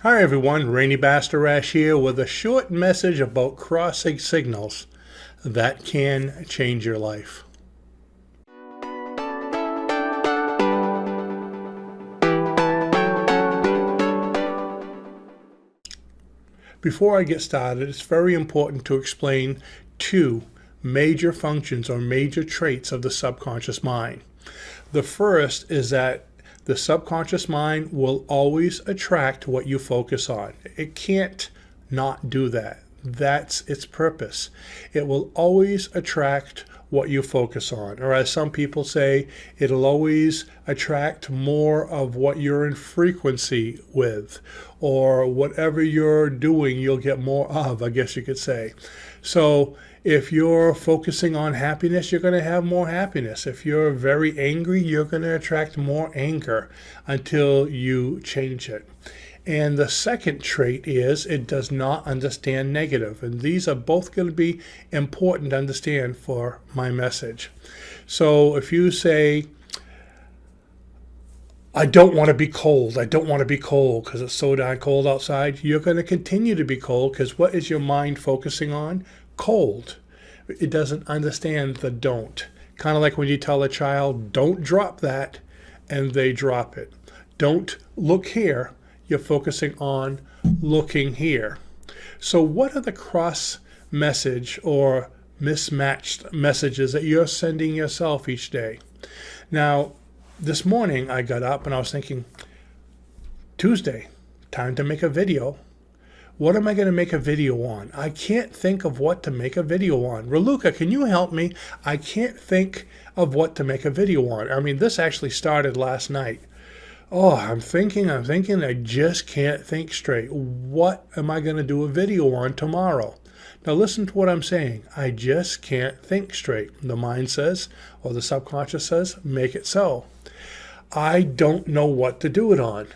Hi everyone, Rene Bastarache here with a short message about crossing signals that can change your life. Before I get started, it's very important to explain two major functions or major traits of the subconscious mind. The first is that the subconscious mind will always attract what you focus on. It can't not do that. That's its purpose. It will always attract what you focus on. Or as some people say, it'll always attract more of what you're in frequency with. Or whatever you're doing, you'll get more of, I guess you could say. So if you're focusing on happiness, you're going to have more happiness. If you're very angry, you're going to attract more anger until you change it. And the second trait is it does not understand negative. And these are both going to be important to understand for my message. So if you say, I don't want to be cold. I don't want to be cold because it's so darn cold outside. You're going to continue to be cold because what is your mind focusing on? Cold. It doesn't understand the don't. Kind of like when you tell a child, don't drop that, and they drop it. Don't look here. You're focusing on looking here. So what are the cross message or mismatched messages that you're sending yourself each day? Now, this morning I got up and I was thinking, Tuesday, time to make a video. What am I going to make a video on? I can't think of what to make a video on. Raluca, can you help me? I can't think of what to make a video on. I mean, this actually started last night. Oh, I'm thinking, I just can't think straight. What am I going to do a video on tomorrow? Now listen to what I'm saying. I just can't think straight. The mind says, or the subconscious says, make it so. I don't know what to do it on.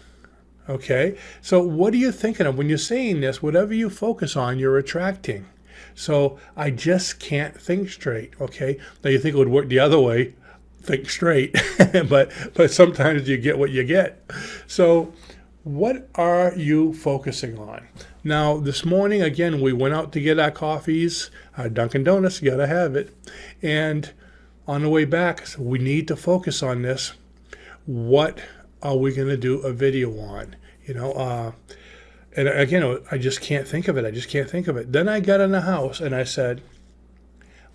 Okay, so what are you thinking of when you're saying this? Whatever you focus on, you're attracting. So I just can't think straight. Okay, now you think it would work the other way, think straight, but sometimes you get what you get. So what are you focusing on? Now this morning again we went out to get our coffees, our Dunkin' Donuts, you gotta have it, and on the way back we need to focus on this. What are we going to do a video on? And again, I just can't think of it. Then I got in the house and I said,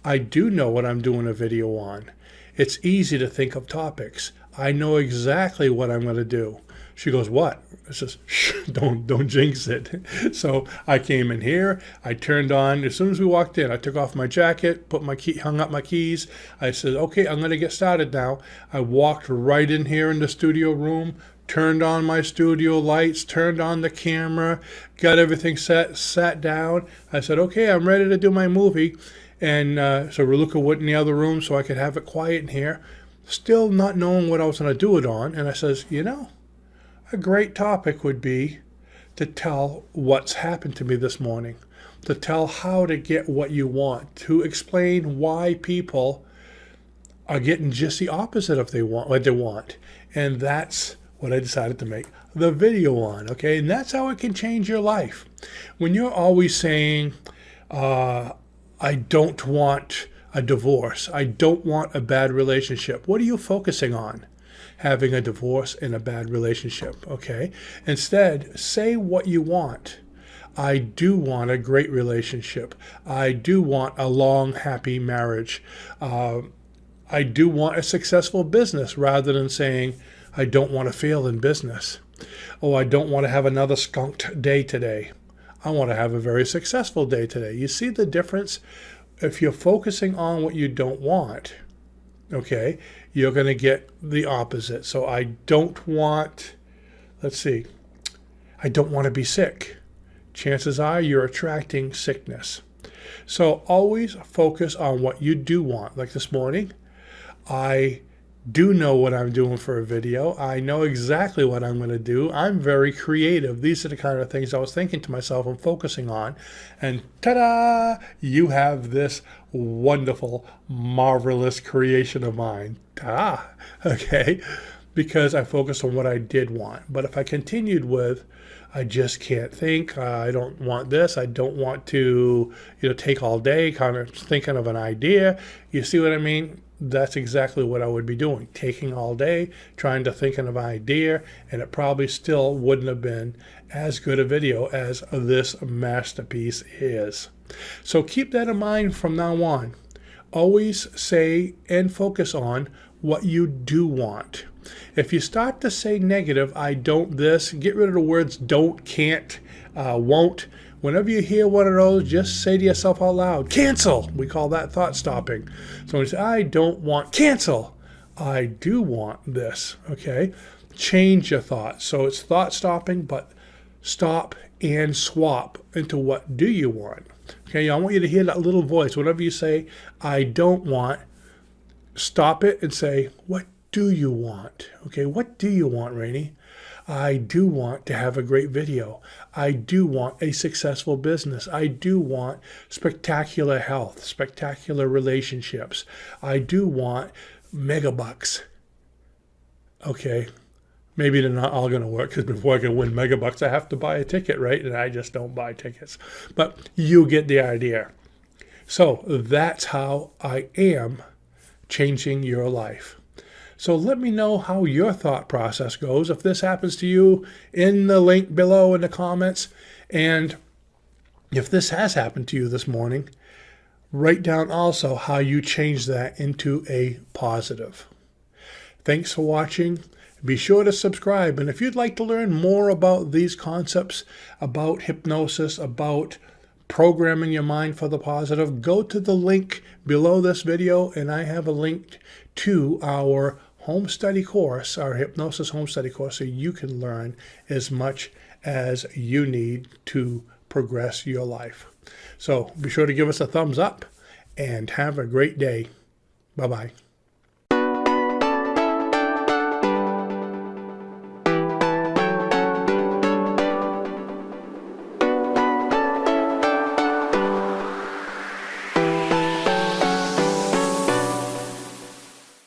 I do know what I'm doing a video on. It's easy to think of topics. I know exactly what I'm going to do. She goes, what? I says, shh, don't jinx it. So I came in here. I turned on, as soon as we walked in, I took off my jacket, put my key, hung up my keys. I said, okay, I'm going to get started now. I walked right in here in the studio room, turned on my studio lights, turned on the camera, got everything set, sat down. I said, okay, I'm ready to do my movie. And so Raluca went in the other room so I could have it quiet in here, still not knowing what I was going to do it on. And I says, a great topic would be to tell what's happened to me this morning, to tell how to get what you want, to explain why people are getting just the opposite of what they want. And that's what I decided to make the video on, okay? And that's how it can change your life. When you're always saying, I don't want a divorce, I don't want a bad relationship, what are you focusing on? Having a divorce and a bad relationship, okay? Instead, say what you want. I do want a great relationship. I do want a long, happy marriage. I do want a successful business, rather than saying, I don't want to fail in business. Oh, I don't want to have another skunked day today. I want to have a very successful day today. You see the difference? If you're focusing on what you don't want, okay, you're going to get the opposite. So I don't want, I don't want to be sick. Chances are you're attracting sickness. So always focus on what you do want. Like this morning, I do know what I'm doing for a video. I know exactly what I'm going to do. I'm very creative. These are the kind of things I was thinking to myself and focusing on. And ta-da! You have this wonderful, marvelous creation of mine. Okay? Because I focused on what I did want. But if I continued with, I just can't think. I don't want this. I don't want to, take all day kind of thinking of an idea. You see what I mean? That's exactly what I would be doing. Taking all day, trying to think of an idea, and it probably still wouldn't have been as good a video as this masterpiece is. So keep that in mind from now on. Always say and focus on what you do want. If you start to say negative, I don't this, get rid of the words don't, can't, won't. Whenever you hear one of those, just say to yourself out loud, cancel. We call that thought stopping. So when you say, I don't want, cancel. I do want this, okay? Change your thoughts. So it's thought stopping, but stop and swap into what do you want. Okay, I want you to hear that little voice. Whenever you say, I don't want, stop it and say, what do you want? Okay, what do you want, Rene? I do want to have a great video. I do want a successful business. I do want spectacular health, spectacular relationships. I do want megabucks. Okay, maybe they're not all going to work because before I can win megabucks, I have to buy a ticket, right? And I just don't buy tickets. But you get the idea. So that's how I am changing your life. So let me know how your thought process goes. If this happens to you, in the link below in the comments. And if this has happened to you this morning, write down also how you change that into a positive. Thanks for watching. Be sure to subscribe. And if you'd like to learn more about these concepts, about hypnosis, about programming your mind for the positive, go to the link below this video, and I have a link to our home study course, our hypnosis home study course, so you can learn as much as you need to progress your life. So be sure to give us a thumbs up and have a great day. Bye-bye.